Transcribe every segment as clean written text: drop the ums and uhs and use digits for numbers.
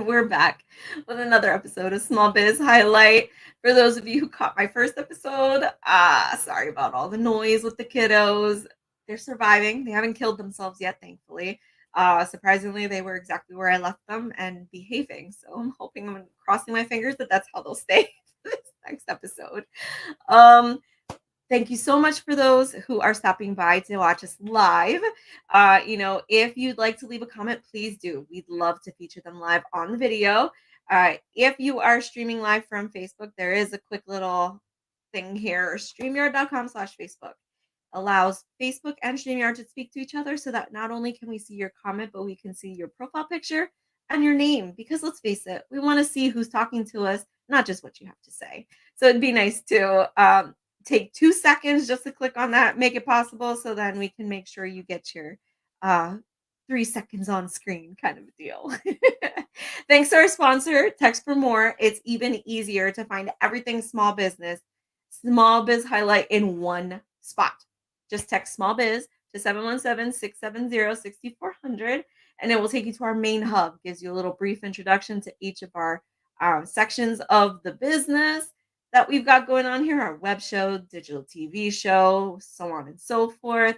And we're back with another episode of Small Biz Highlight. For those of you who caught my first episode, sorry about all the noise with the kiddos. They're surviving. They haven't killed themselves yet, thankfully. Surprisingly, they were exactly where I left them and behaving. So I'm crossing my fingers that that's how they'll stay this next episode. Thank you so much for those who are stopping by to watch us live. If you'd like to leave a comment, please do. We'd love to feature them live on the video. If you are streaming live from Facebook, there is a quick little thing here. StreamYard.com/Facebook allows Facebook and StreamYard to speak to each other so that not only can we see your comment, but we can see your profile picture and your name. Because let's face it, we want to see who's talking to us, not just what you have to say. So it'd be nice to take 2 seconds just to click on that, make it possible, so then we can make sure you get your 3 seconds on screen kind of a deal. Thanks to our sponsor, Text for More. It's even easier to find everything small biz highlight in one spot. Just text small biz to 717-670-6400, and it will take you to our main hub. Gives you a little brief introduction to each of our sections of the business that we've got going on here, our web show, digital TV show, so on and so forth.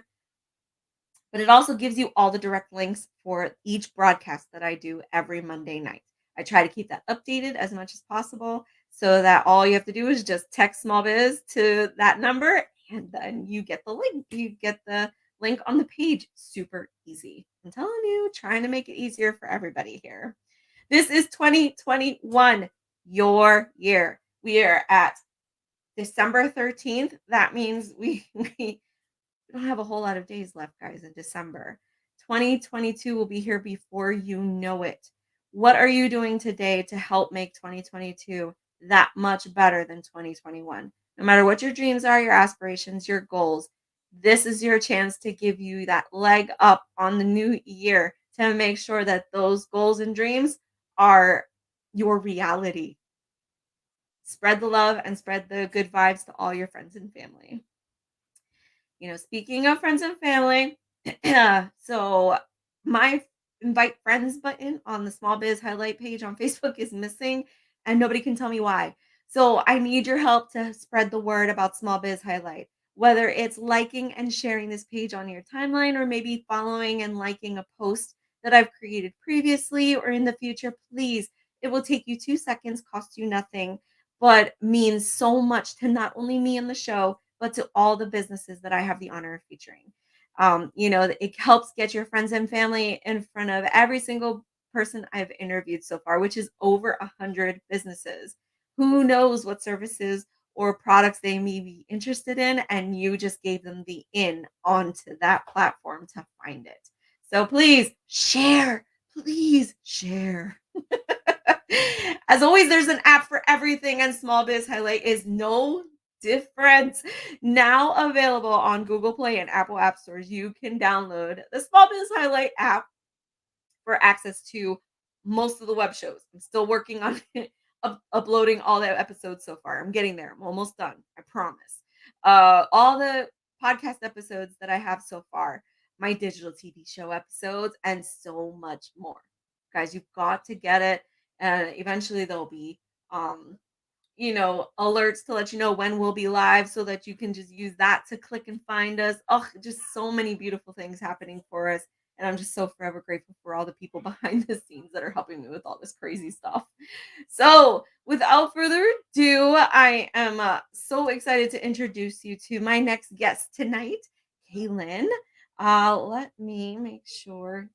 But it also gives you all the direct links for each broadcast that I do every Monday night. I try to keep that updated as much as possible so that all you have to do is just text small biz to that number and then you get the link. You get the link on the page. Super easy. I'm telling you, trying to make it easier for everybody here. This is 2021, your year. We are at December 13th. That means we don't have a whole lot of days left, guys, in December. 2022 will be here before you know it. What are you doing today to help make 2022 that much better than 2021? No matter what your dreams are, your aspirations, your goals, this is your chance to give you that leg up on the new year to make sure that those goals and dreams are your reality. Spread the love and spread the good vibes to all your friends and family. Speaking of friends and family, so my invite friends button on the Small Biz Highlight page on Facebook is missing and nobody can tell me why. So I need your help to spread the word about Small Biz Highlight, whether it's liking and sharing this page on your timeline or maybe following and liking a post that I've created previously or in the future. Please, it will take you 2 seconds, cost you nothing, but means so much to not only me and the show, but to all the businesses that I have the honor of featuring. It helps get your friends and family in front of every single person I've interviewed so far, which is over 100 businesses. Who knows what services or products they may be interested in, and you just gave them the in onto that platform to find it. So please share. As always, there's an app for everything, and Small Biz Highlight is no different. Now available on Google Play and Apple App Stores. You can download the Small Biz Highlight app for access to most of the web shows. I'm still working on uploading all the episodes so far. I'm getting there. I'm almost done. I promise. All the podcast episodes that I have so far, my digital TV show episodes, and so much more. Guys, you've got to get it. And eventually there'll be alerts to let you know when we'll be live so that you can just use that to click and find us. Oh, just so many beautiful things happening for us. And I'm just so forever grateful for all the people behind the scenes that are helping me with all this crazy stuff. So without further ado, I am so excited to introduce you to my next guest tonight, Cailen. Let me make sure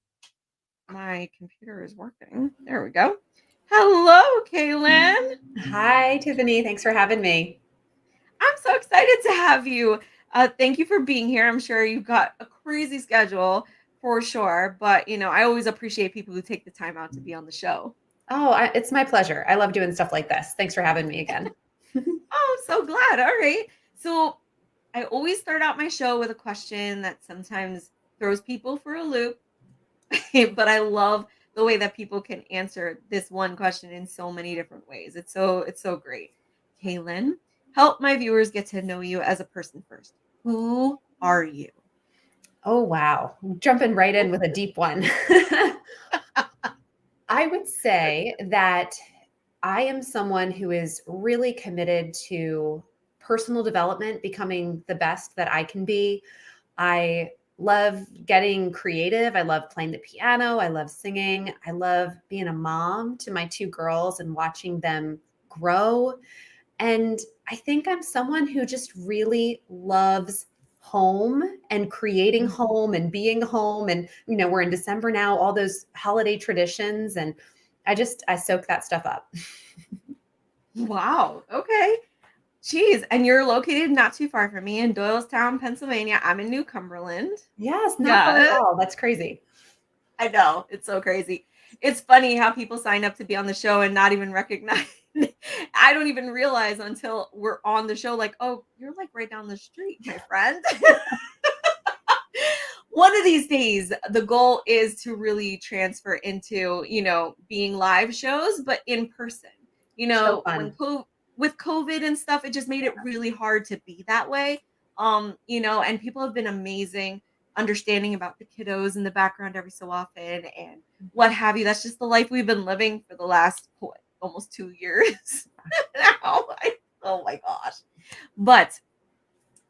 my computer is working. There we go. Hello, Cailen. Hi, Tiffany. Thanks for having me. I'm so excited to have you. Thank you for being here. I'm sure you've got a crazy schedule for sure, but I always appreciate people who take the time out to be on the show. Oh, it's my pleasure. I love doing stuff like this. Thanks for having me again. Oh, I'm so glad. All right. So I always start out my show with a question that sometimes throws people for a loop, but I love the way that people can answer this one question in so many different ways. It's so great. Cailen, help my viewers get to know you as a person first. Who are you? Oh, wow. Jumping right in with a deep one. I would say that I am someone who is really committed to personal development, becoming the best that I can be. I love getting creative. I love playing the piano. I love singing. I love being a mom to my two girls and watching them grow. And I think I'm someone who just really loves home and creating Mhm. home and being home. And, we're in December now, all those holiday traditions. And I soak that stuff up. Wow. Okay. Jeez. And you're located not too far from me in Doylestown, Pennsylvania. I'm in New Cumberland. Yes, not far at Yeah. all. That's crazy. I know. It's so crazy. It's funny how people sign up to be on the show and not even recognize. I don't even realize until we're on the show, like, oh, you're like right down the street, my friend. One of these days, the goal is to really transfer into, being live shows, but in person. So When fun. with COVID and stuff, it just made it really hard to be that way. And people have been amazing, understanding about the kiddos in the background every so often and what have you. That's just the life we've been living for the last what, almost 2 years now. Oh my gosh. But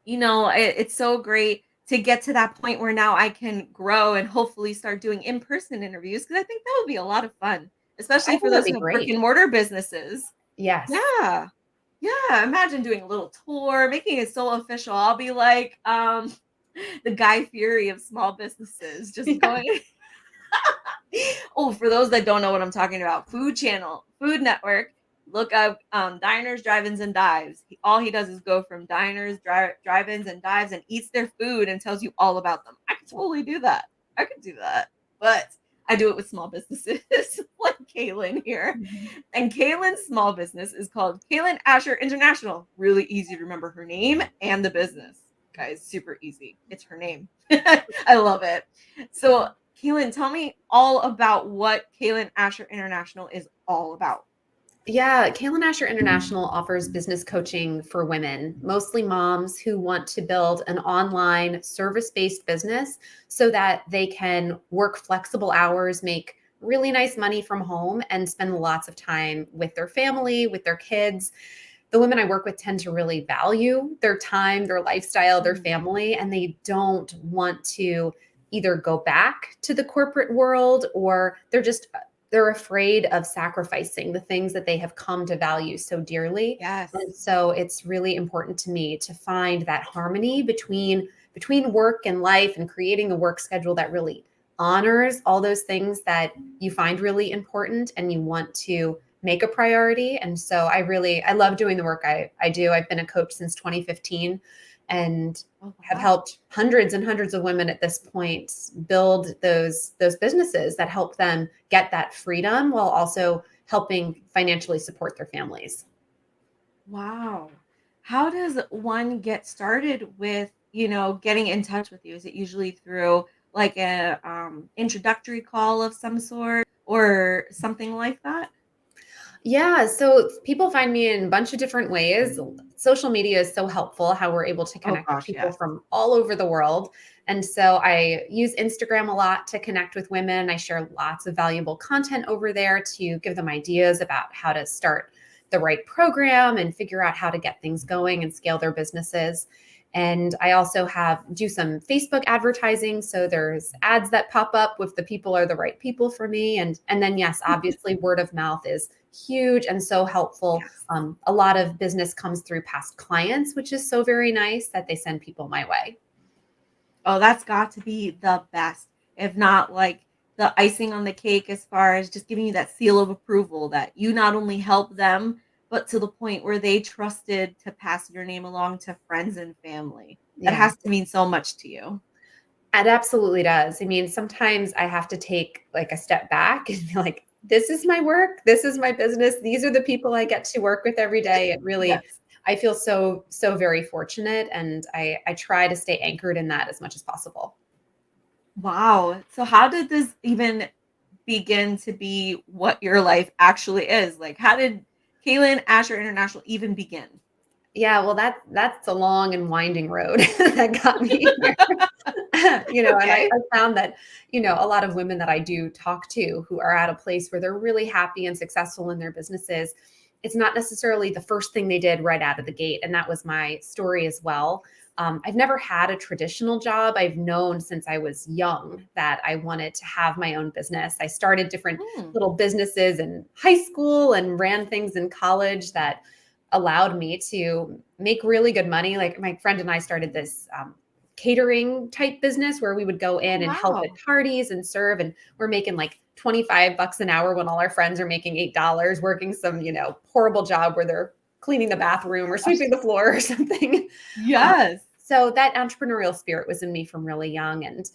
it's so great to get to that point where now I can grow and hopefully start doing in-person interviews because I think that would be a lot of fun, I especially think for that'd those be who have brick great. and mortar businesses. Yes. Yeah. Yeah. Imagine doing a little tour, making it so official. I'll be like the Guy Fieri of small businesses, just going. Oh, for those that don't know what I'm talking about, Food Channel, Food Network. Look up diners, drive-ins, and dives. All he does is go from diners, drive-ins, and dives, and eats their food and tells you all about them. I could totally do that. I could do that, but I do it with small businesses like Cailen here. Mhm. And Cailen's small business is called Cailen Ascher International. Really easy to remember her name and the business. Guys, super easy. It's her name. I love it. So, Cailen, tell me all about what Cailen Asher International is all about. Yeah, Cailen Ascher International offers business coaching for women, mostly moms who want to build an online service-based business so that they can work flexible hours, make really nice money from home, and spend lots of time with their family, with their kids. The women I work with tend to really value their time, their lifestyle, their Mm. family, and they don't want to either go back to the corporate world or they're afraid of sacrificing the things that they have come to value so dearly. And Yes. so it's really important to me to find that harmony between work and life and creating a work schedule that really honors all those things that you find really important and you want to make a priority. And so I love doing the work I do. I've been a coach since 2015 and Oh, have wow. helped hundreds and hundreds of women at this point build those businesses that help them get that freedom while also helping financially support their families. Wow. How does one get started with, getting in touch with you? Is it usually through like a introductory call of some sort or something like that? Yeah, so people find me in a bunch of different ways. Social media is so helpful how we're able to Oh connect with gosh, people yes. from all over the world. And so I use Instagram a lot to connect with women. I share lots of valuable content over there to give them ideas about how to start the right program and figure out how to get things going and scale their businesses. And I also do some Facebook advertising. So there's ads that pop up if the people are the right people for me. And then yes, obviously word of mouth is huge and so helpful. Yes. A lot of business comes through past clients, which is so very nice that they send people my way. Oh, that's got to be the best, if not like the icing on the cake as far as just giving you that seal of approval that you not only help them, but to the point where they trusted to pass your name along to friends and family. That Yeah, has to mean so much to you. it absolutely does. I mean, sometimes I have to take like a step back and be like, this is my work. This is my business. These are the people I get to work with every day. Yes. I feel so very fortunate. And I try to stay anchored in that as much as possible. Wow. So how did this even begin to be what your life actually is? Like how did Caitlin Asher International even begin? Yeah, well, that's a long and winding road that got me here. And I Okay. found that, a lot of women that I do talk to who are at a place where they're really happy and successful in their businesses, it's not necessarily the first thing they did right out of the gate. And that was my story as well. I've never had a traditional job. I've known since I was young that I wanted to have my own business. I started different Mm. little businesses in high school and ran things in college that allowed me to make really good money. Like my friend and I started this catering type business where we would go Oh, in and help at wow. parties and serve. And we're making like 25 bucks an hour when all our friends are making $8, working some, horrible job where they're cleaning the bathroom or Gosh. sweeping the floor or something. Um, Yes. so that entrepreneurial spirit was in me from really young. And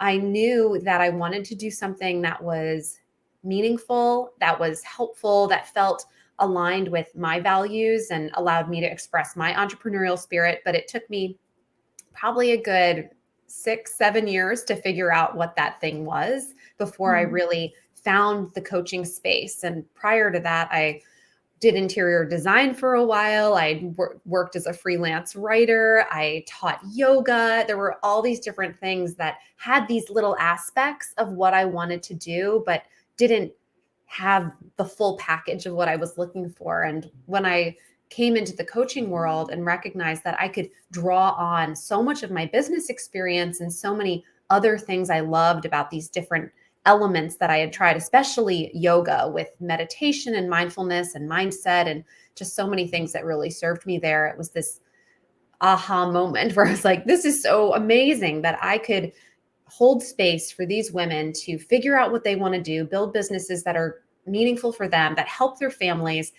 I knew that I wanted to do something that was meaningful, that was helpful, that felt aligned with my values and allowed me to express my entrepreneurial spirit. But it took me probably a good 6, 7 years to figure out what that thing was before I Mhm. really found the coaching space. And prior to that, I did interior design for a while. I worked as a freelance writer. I taught yoga. There were all these different things that had these little aspects of what I wanted to do, but didn't have the full package of what I was looking for. And when I came into the coaching world and recognized that I could draw on so much of my business experience and so many other things I loved about these different elements that I had tried, especially yoga with meditation and mindfulness and mindset, and just so many things that really served me there. It was this aha moment where I was like, this is so amazing that I could hold space for these women to figure out what they want to do, build businesses that are meaningful for them, that help their families.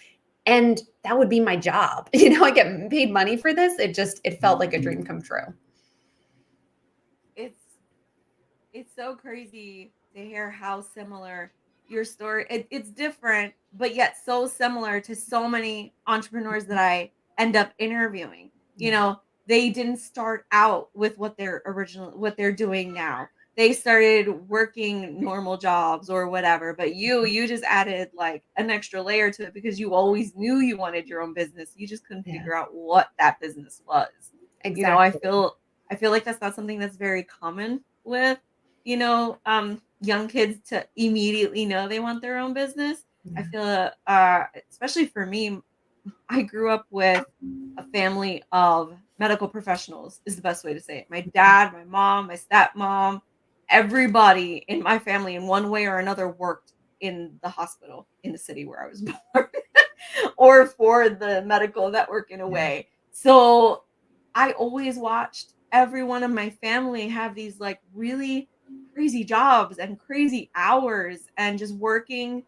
And that would be my job. I get paid money for this. It felt like a dream come true. It's it's so crazy to hear how similar your story it's different, but yet so similar to so many entrepreneurs that I end up interviewing. You Yeah. know, they didn't start out with what they're doing now. They started working normal jobs or whatever, but you just added like an extra layer to it because you always knew you wanted your own business. You just couldn't Yeah, figure out what that business was. You know, exactly. I feel like that's not something that's very common with young kids to immediately know they want their own business. I Yeah. feel, especially for me, I grew up with a family of medical professionals, is the best way to say it. My dad, my mom, my stepmom, everybody in my family in one way or another worked in the hospital in the city where I was born or for the medical network in a Yeah. way. So I always watched every one of my family have these like really crazy jobs and crazy hours and just working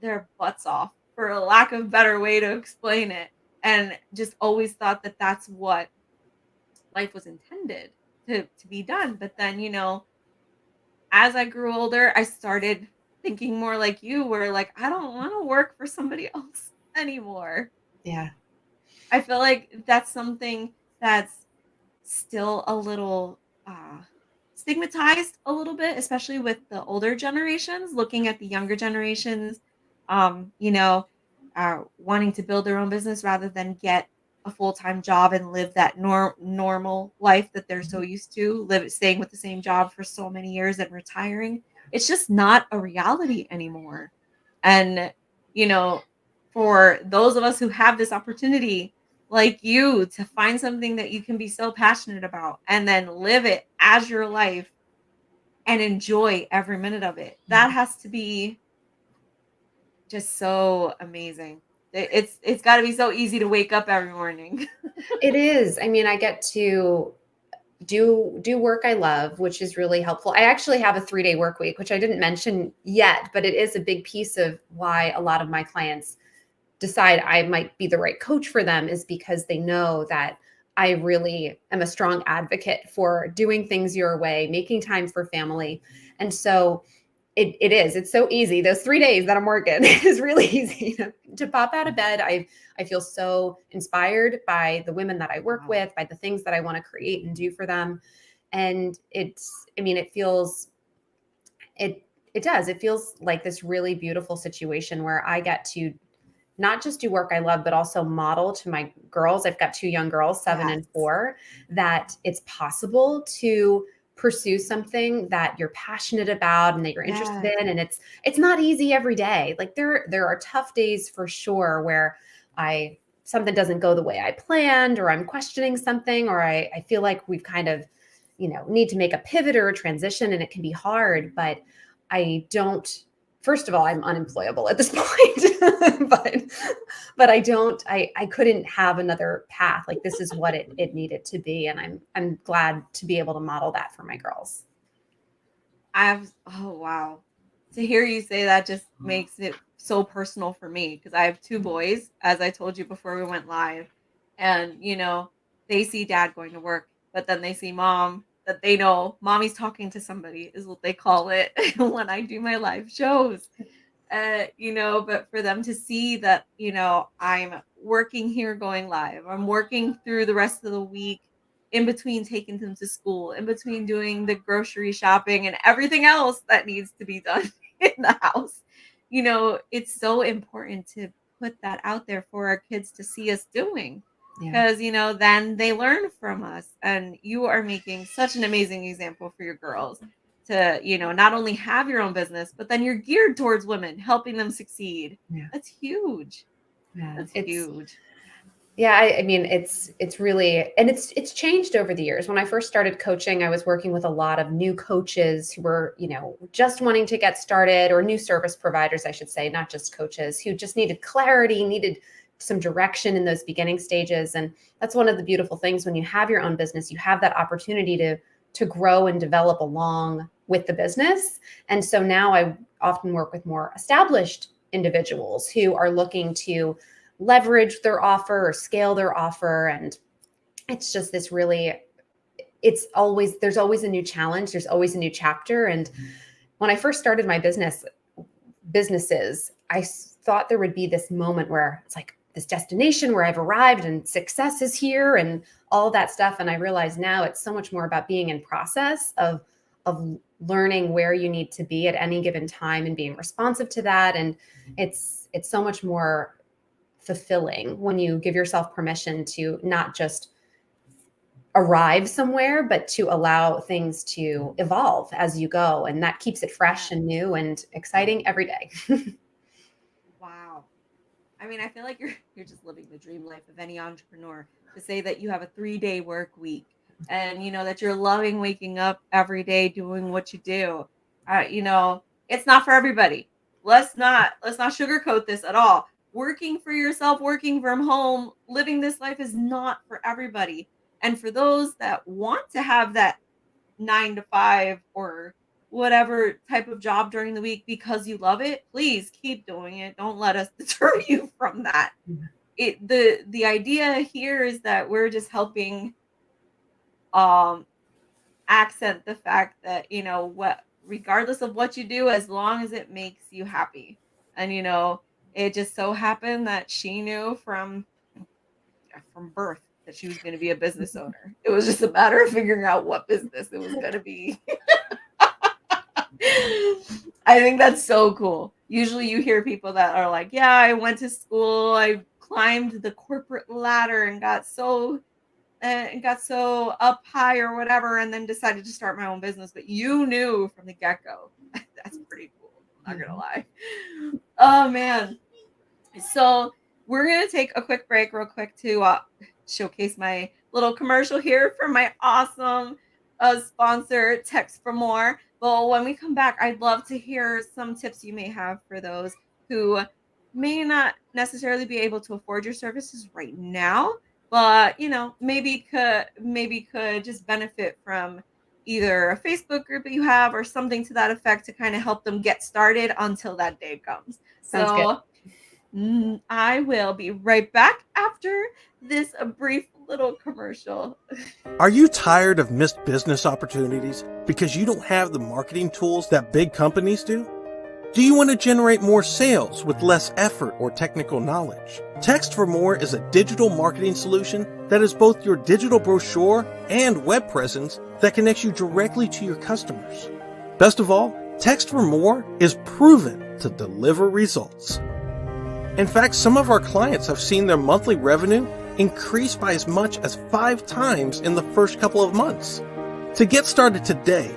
their butts off for a lack of better way to explain it, and just always thought that that's what life was intended to be done. But then, as I grew older, I started thinking more like you were like, I don't want to work for somebody else anymore. Yeah. I feel like that's something that's still a little stigmatized a little bit, especially with the older generations, looking at the younger generations, um, you know, wanting to build their own business rather than get a full-time job and live that normal life that they're so Mhm. used to, staying with the same job for so many years and retiring. It's just not a reality anymore. And, you know, for those of us who have this opportunity, like you, to find something that you can be so passionate about and then live it as your life and enjoy every minute of it. That Mhm. has to be just so amazing. It's got to be so easy to wake up every morning. It is. I mean, I get to do work I love, which is really helpful. I actually have a 3-day work week, which I didn't mention yet, but it is a big piece of why a lot of my clients decide I might be the right coach for them, is because they know that I really am a strong advocate for doing things your way, making time for family. And so it's so easy. Those 3 days that I'm working is really easy to pop out of bed. I feel so inspired by the women that I work Wow. with, by the things that I want to create and do for them. And I mean, it it does. It feels like this really beautiful situation where I get to not just do work I love, but also model to my girls. I've got 2 young girls, 7 Yes. and 4, that it's possible to pursue something that you're passionate about and that you're interested Yes. in. And it's not easy every day. Like there are tough days for sure where something doesn't go the way I planned, or I'm questioning something, or I feel like we've kind of, need to make a pivot or a transition, and it can be hard, but I don't, first of all, I'm unemployable at this point, but I couldn't have another path. Like this is what it needed to be. And I'm glad to be able to model that for my girls. Oh wow. To hear you say that just makes it so personal for me because I have 2 boys, as I told you before we went live. And, they see dad going to work, but then they see mom that they know mommy's talking to somebody is what they call it when I do my live shows. But for them to see that, I'm working here going live, I'm working through the rest of the week in between taking them to school, in between doing the grocery shopping and everything else that needs to be done in the house. It's so important to put that out there for our kids to see us doing Yeah. because, then they learn from us. And you are making such an amazing example for your girls to, not only have your own business, but then you're geared towards women, helping them succeed. Yeah. That's huge. Yeah. That's huge. Yeah, I mean, it's really, and it's changed over the years. When I first started coaching, I was working with a lot of new coaches who were, just wanting to get started, or new service providers, I should say, not just coaches, who just needed clarity, needed some direction in those beginning stages. And that's one of the beautiful things when you have your own business, you have that opportunity to grow and develop along with the business. And so now I often work with more established individuals who are looking to leverage their offer or scale their offer. And it's just this really, there's always a new challenge. There's always a new chapter. And when I first started my businesses, I thought there would be this moment where it's like this destination where I've arrived and success is here and all that stuff. And I realize now it's so much more about being in process of learning where you need to be at any given time and being responsive to that. And it's so much more fulfilling when you give yourself permission to not just arrive somewhere, but to allow things to evolve as you go. And that keeps it fresh and new and exciting every day. Wow. I mean, I feel like you're just living the dream life of any entrepreneur to say that you have a 3-day work week and that you're loving waking up every day doing what you do. It's not for everybody. Let's not sugarcoat this at all. Working for yourself, working from home, living this life is not for everybody. And for those that want to have that 9 to 5 or whatever type of job during the week because you love it, please keep doing it. Don't let us deter you from that. The idea here is that we're just helping accent the fact that what, regardless of what you do, as long as it makes you happy. And it just so happened that she knew from birth that she was going to be a business owner. It was just a matter of figuring out what business it was going to be. I think that's so cool. Usually you hear people that are like, yeah, I went to school, I climbed the corporate ladder and got so up high or whatever, and then decided to start my own business. But you knew from the get-go. That's pretty cool. I'm not gonna lie. Oh man. So we're gonna take a quick break real quick to showcase my little commercial here for my awesome sponsor, Text for More. But when we come back, I'd love to hear some tips you may have for those who may not necessarily be able to afford your services right now, but maybe could just benefit from either a Facebook group that you have or something to that effect to kind of help them get started until that day comes. Sounds good. I will be right back after this brief little commercial. Are you tired of missed business opportunities because you don't have the marketing tools that big companies do? Do you want to generate more sales with less effort or technical knowledge? Text for More is a digital marketing solution that is both your digital brochure and web presence that connects you directly to your customers. Best of all, Text for More is proven to deliver results. In fact, some of our clients have seen their monthly revenue increase by as much as 5 times in the first couple of months. To get started today,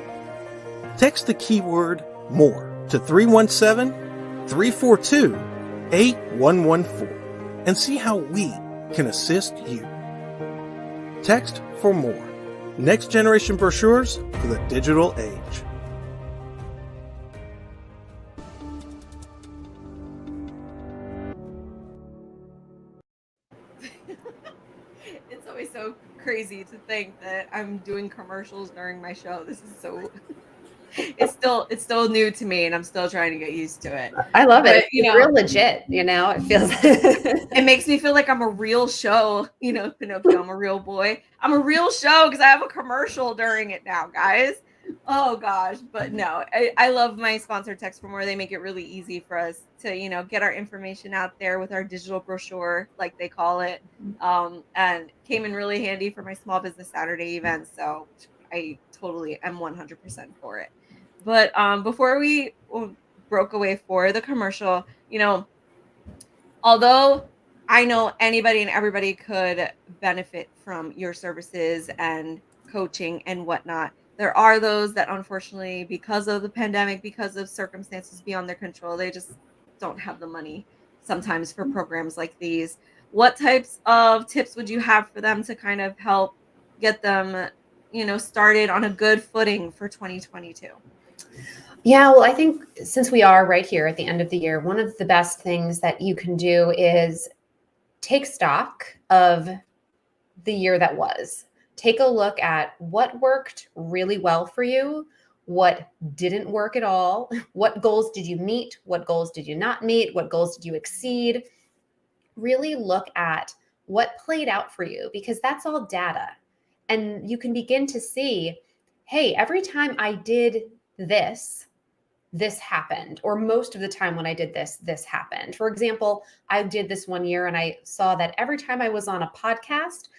text the keyword MORE to 317-342-8114 and see how we can assist you. Text for MORE. Next generation brochures for the digital age. It's always so crazy to think that I'm doing commercials during my show. This is so it's still new to me, and I'm still trying to get used to it. I love But it. It's real legit, it feels it makes me feel like I'm a real show, Pinocchio, I'm a real boy. I'm a real show because I have a commercial during it now, guys. Oh gosh, but no, I love my sponsor text for more. They make it really easy for us to, get our information out there with our digital brochure, like they call it. And came in really handy for my small business Saturday events. So I totally am 100% for it. But before we broke away for the commercial, although I know anybody and everybody could benefit from your services and coaching and whatnot, there are those that unfortunately, because of the pandemic, because of circumstances beyond their control, they just don't have the money sometimes for programs like these. What types of tips would you have for them to kind of help get them, started on a good footing for 2022? Yeah, well, I think since we are right here at the end of the year, one of the best things that you can do is take stock of the year that was. Take a look at what worked really well for you, what didn't work at all, what goals did you meet, what goals did you not meet, what goals did you exceed. Really look at what played out for you, because that's all data. And you can begin to see, hey, every time I did this happened, or most of the time when I did this happened. For example, I did this one year and I saw that every time I was on a podcast,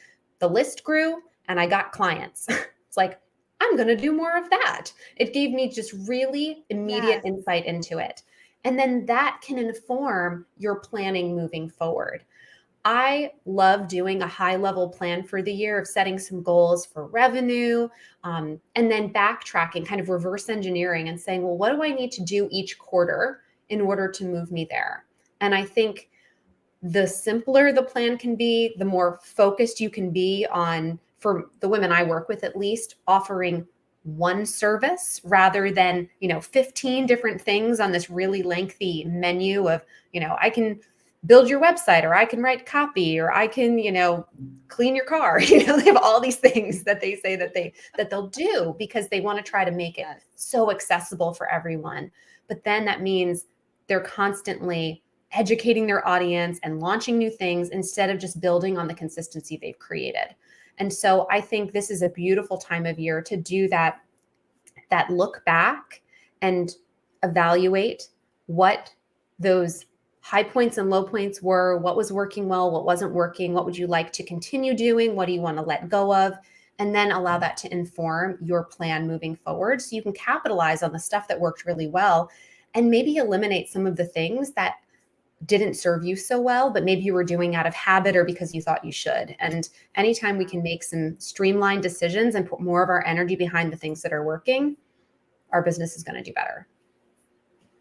the list grew and I got clients. It's like, I'm going to do more of that. It gave me just really immediate insight into it. And then that can inform your planning moving forward. I love doing a high level plan for the year of setting some goals for revenue, and then backtracking, kind of reverse engineering and saying, well, what do I need to do each quarter in order to move me there? And I think the simpler the plan can be, the more focused you can be on, for the women I work with at least, offering one service rather than, 15 different things on this really lengthy menu of, I can build your website, or I can write copy, or I can, clean your car. They have all these things that they say that they'll do because they want to try to make it so accessible for everyone. But then that means they're constantly educating their audience and launching new things instead of just building on the consistency they've created. And so I think this is a beautiful time of year to do that look back and evaluate what those high points and low points were, what was working well, what wasn't working, what would you like to continue doing, what do you want to let go of, and then allow that to inform your plan moving forward so you can capitalize on the stuff that worked really well and maybe eliminate some of the things that didn't serve you so well, but maybe you were doing out of habit or because you thought you should. And anytime we can make some streamlined decisions and put more of our energy behind the things that are working, our business is going to do better.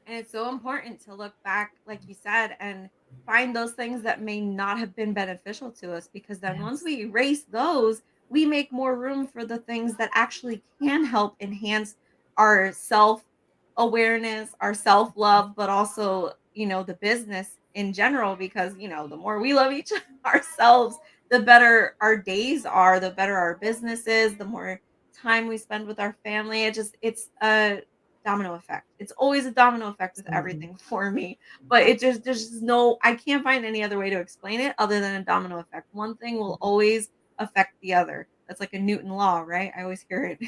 And it's so important to look back, like you said, and find those things that may not have been beneficial to us, because then once we erase those, we make more room for the things that actually can help enhance our self-awareness, our self-love, but also, the business in general, because, the more we love each ourselves, the better our days are, the better our business is, the more time we spend with our family. It's a domino effect. It's always a domino effect with everything for me. But I can't find any other way to explain it other than a domino effect. One thing will always affect the other. That's like a Newton law, right? I always hear it.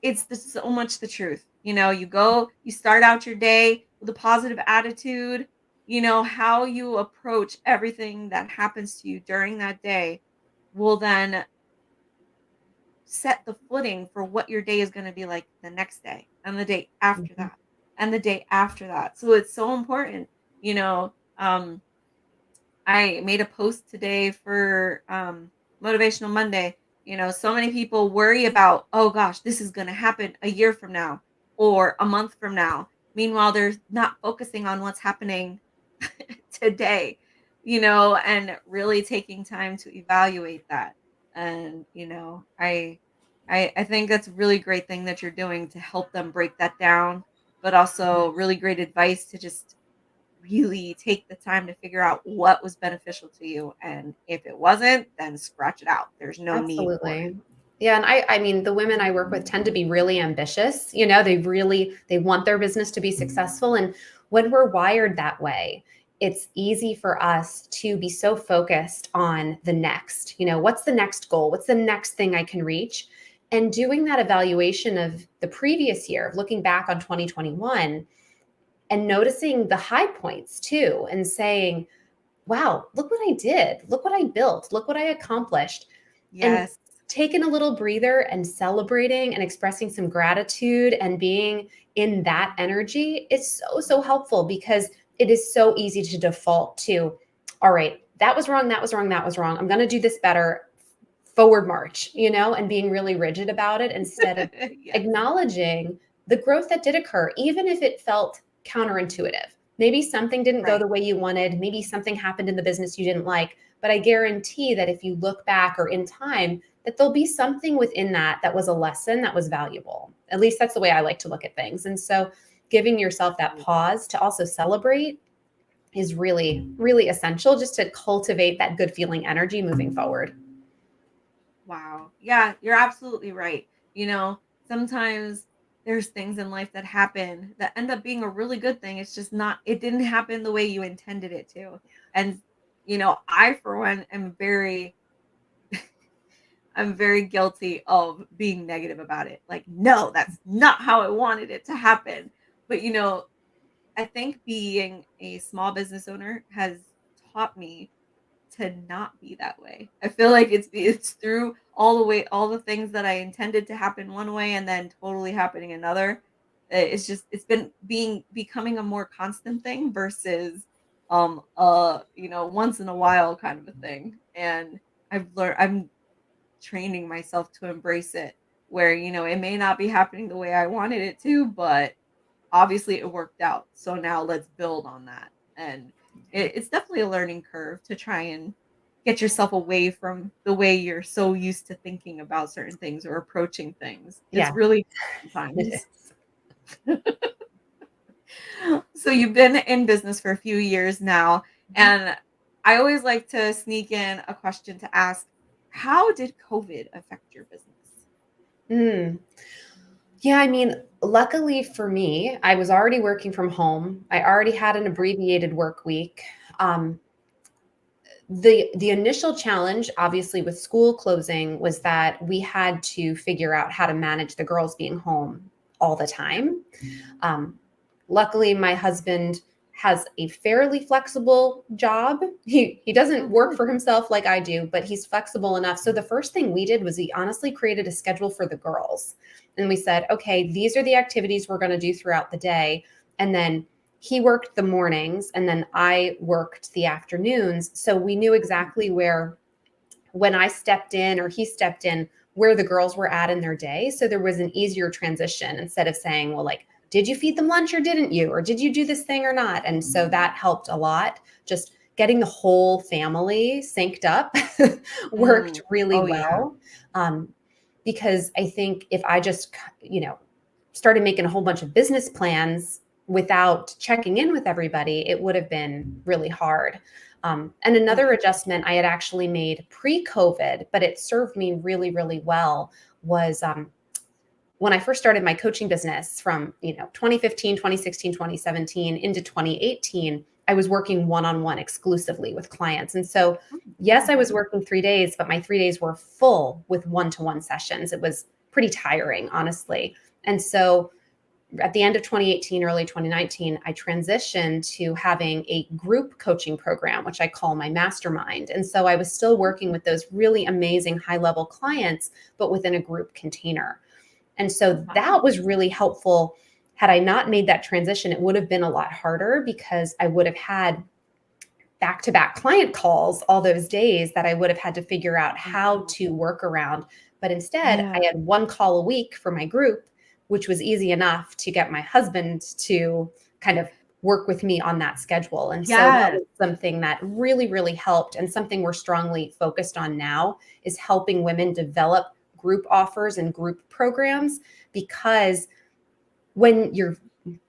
It's so much the truth. You start out your day with a positive attitude. How you approach everything that happens to you during that day will then set the footing for what your day is going to be like the next day and the day after that. and the day after that. So it's so important, you know. I made a post today for Motivational Monday. You know, so many people worry about, oh gosh, this is going to happen a year from now or a month from now. Meanwhile, they're not focusing on what's happening today, you know, and really taking time to evaluate that. And, you know, I think that's a really great thing that you're doing to help them break that down, but also really great advice to just really take the time to figure out what was beneficial to you. And if it wasn't, then scratch it out. There's no need for it. Absolutely. Yeah, and I mean, the women I work with tend to be really ambitious. You know, they want their business to be successful, and when we're wired that way, it's easy for us to be so focused on the next. You know, what's the next goal? What's the next thing I can reach? And doing that evaluation of the previous year, looking back on 2021 and noticing the high points too, and saying, wow, look what I did. Look what I built. Look what I accomplished. And Yes. taking a little breather and celebrating and expressing some gratitude and being in that energy is so helpful, because it is so easy to default to, all right, that was wrong, that was wrong, that was wrong. I'm going to do this better, forward march, you know, and being really rigid about it instead of Yes. acknowledging the growth that did occur, even if it felt counterintuitive. Maybe something didn't go Right. the way you wanted. Maybe something happened in the business you didn't like. But I guarantee that if you look back or in time, that there'll be something within that that was a lesson that was valuable. At least that's the way I like to look at things. And so giving yourself that pause to also celebrate is really, really essential, just to cultivate that good feeling energy moving forward. Wow. Yeah, you're absolutely right. You know, sometimes there's things in life that happen that end up being a really good thing. It's just not, it didn't happen the way you intended it to. And, you know, I, for one, I'm very guilty of being negative about it. Like, no, that's not how I wanted it to happen. But, you know, I think being a small business owner has taught me to not be that way. I feel like it's through all the things that I intended to happen one way and then totally happening another. It's just it's been becoming a more constant thing versus you know, once in a while kind of a thing. And I'm training myself to embrace it where, you know, it may not be happening the way I wanted it to, but obviously it worked out. So now let's build on that. And it's definitely a learning curve to try and get yourself away from the way you're so used to thinking about certain things or approaching things. It's Yeah, really it sometimes. is. So you've been in business for a few years now, Mhm. and I always like to sneak in a question to ask, how did COVID affect your business? Mm. Yeah, I mean, luckily for me, I was already working from home. I already had an abbreviated work week. Um, the initial challenge, obviously, with school closing was that we had to figure out how to manage the girls being home all the time. Um, Luckily, my husband has a fairly flexible job. He doesn't Oh, work good. for himself like I do, but he's flexible enough. So the first thing we did was we honestly created a schedule for the girls. And we said, okay, these are the activities we're going to do throughout the day. And then he worked the mornings and then I worked the afternoons. So we knew exactly where, when I stepped in or he stepped in, where the girls were at in their day. So there was an easier transition instead of saying, well, like, did you feed them lunch or didn't you? Or did you do this thing or not? And so that helped a lot. Just getting the whole family synced up worked Mm. really Oh yeah. well. Um, because I think if I just, you know, started making a whole bunch of business plans without checking in with everybody, it would have been really hard. And Oh another yeah. adjustment I had actually made pre-COVID, but it served me really, really well, was when I first started my coaching business from, you know, 2015, 2016, 2017 into 2018, I was working one-on-one exclusively with clients. And so, Oh, yes, I was okay. working 3 days, but my 3 days were full with one-to-one sessions. It was pretty tiring, honestly. And so at the end of 2018, early 2019, I transitioned to having a group coaching program, which I call my mastermind. And so I was still working with those really amazing high level clients, but within a group container. And Oh so wow. that was really helpful, Had I not made that transition, it would have been a lot harder because I would have had back-to-back client calls all those days that I would have had to figure out how to work around. But instead, Yeah. I had one call a week for my group, which was easy enough to get my husband to kind of work with me on that schedule. And so that Yes. was something that really, really helped. And something we're strongly focused on now is helping women develop group offers and group programs, because when your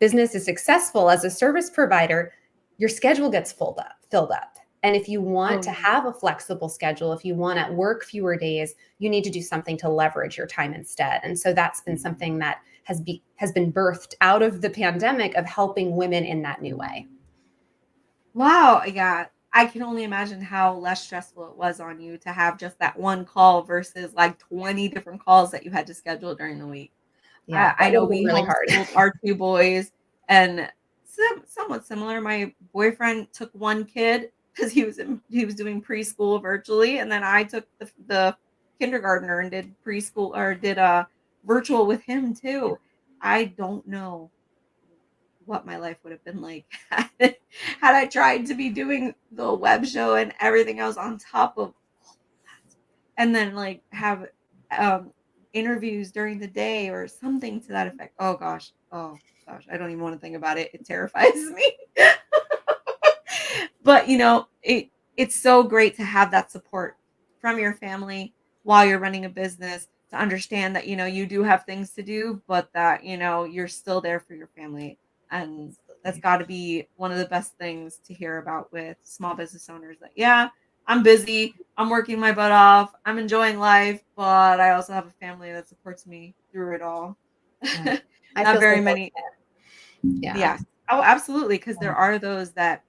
business is successful as a service provider, your schedule gets filled up. And if you want to Oh, have a flexible schedule, if you want to work fewer days, you need to do something to leverage your time instead. And so that's been something that has been birthed out of the pandemic, of helping women in that new way. wow. Yeah. I can only imagine how less stressful it was on you to have just that one call versus like 20 different calls that you had to schedule during the week. Yeah, I that would know have been we really hard. homeschooled our 2 boys, and somewhat similar. My boyfriend took 1 kid because he was doing preschool virtually, and then I took the kindergartner and did preschool, or did, virtual with him too. I don't know what my life would have been like had I tried to be doing the web show and everything else on top of all that, and then, like, have, um, interviews during the day or something to that effect. Oh gosh, I don't even wanna think about it. It terrifies me. But, it's so great to have that support from your family while you're running a business, to understand that, you do have things to do, but that, you're still there for your family. And that's gotta be one of the best things to hear about with small business owners, that, yeah, I'm busy, I'm working my butt off, I'm enjoying life, but I also have a family that supports me through it all. Yeah. I Not feel very so many. fortunate. Yeah. Yes. Oh, absolutely, because there are those that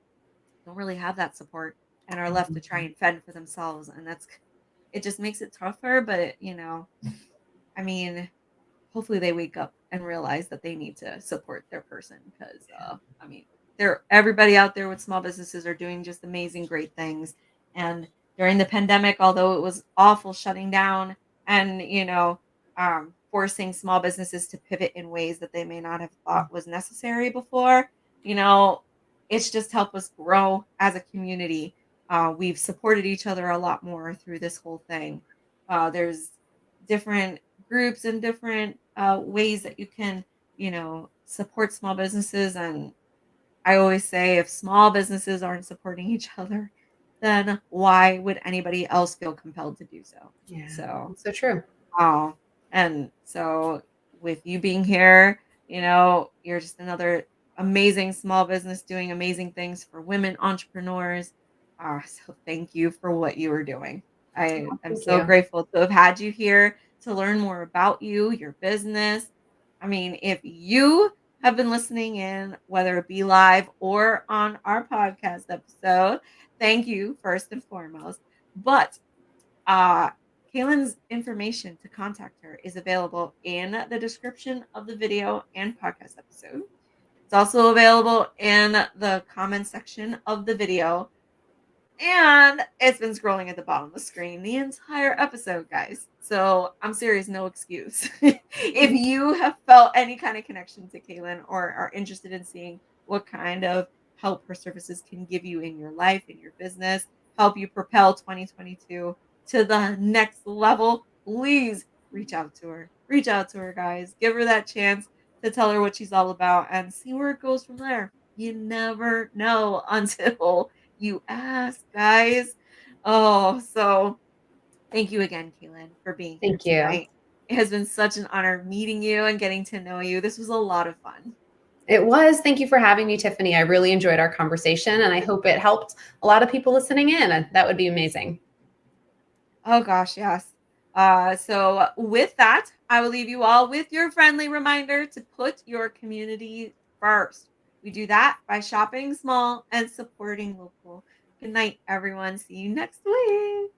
don't really have that support and are left to try and fend for themselves, and it just makes it tougher. But I mean, hopefully they wake up and realize that they need to support their person, because I mean, everybody out there with small businesses are doing just amazing, great things. And during the pandemic, although it was awful shutting down and forcing small businesses to pivot in ways that they may not have thought was necessary before, you know it's just helped us grow as a community. We've supported each other a lot more through this whole thing. There's different groups and different ways that you can, support small businesses. And I always say, if small businesses aren't supporting each other, then why would anybody else feel compelled to do so? Yeah. So, So true. oh, and so with you being here, you're just another amazing small business doing amazing things for women entrepreneurs. So thank you for what you are doing. I am Thank so you. grateful to have had you here to learn more about you, your business. I mean, if you have been listening in, whether it be live or on our podcast episode, thank you first and foremost. But uh, Kaylin's information to contact her is available in the description of the video and podcast episode. It's also available in the comment section of the video. And it's been scrolling at the bottom of the screen the entire episode, guys. So I'm serious, no excuse. If you have felt any kind of connection to Kaylin, or are interested in seeing what kind of help her services can give you in your life, in your business, help you propel 2022 to the next level, please reach out to her. Reach out to her, guys. Give her that chance to tell her what she's all about and see where it goes from there. You never know until you ask, guys. Oh, so thank you again, Kaylin, for being here Thank you. tonight. It has been such an honor meeting you and getting to know you. This was a lot of fun. It was. Thank you for having me, Tiffany. I really enjoyed our conversation, and I hope it helped a lot of people listening in. That would be amazing. Oh gosh, yes. So with that, I will leave you all with your friendly reminder to put your community first. We do that by shopping small and supporting local. Good night, everyone. See you next week.